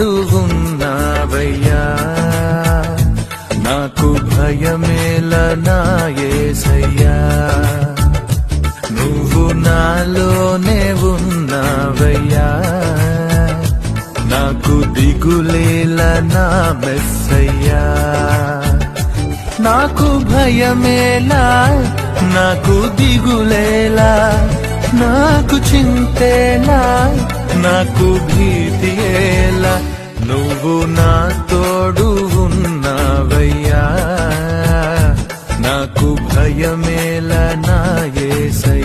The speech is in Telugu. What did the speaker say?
తోడు ఉన్నావయ్యా, నాకు భయమేల నా యేసయ్యా. నువ్వు నాలోనే ఉన్నావయ్యా, నాకు దిగులేల నా మెస్సయ్యా. నాకు భయమేలా, నాకు దిగులేలా, నాకు చింతేలా, నాకు భీతియేలా, నువ్వు నా తోడు ఉన్నావయ్యా, నాకు భయమేలా నా యేసయ్యా.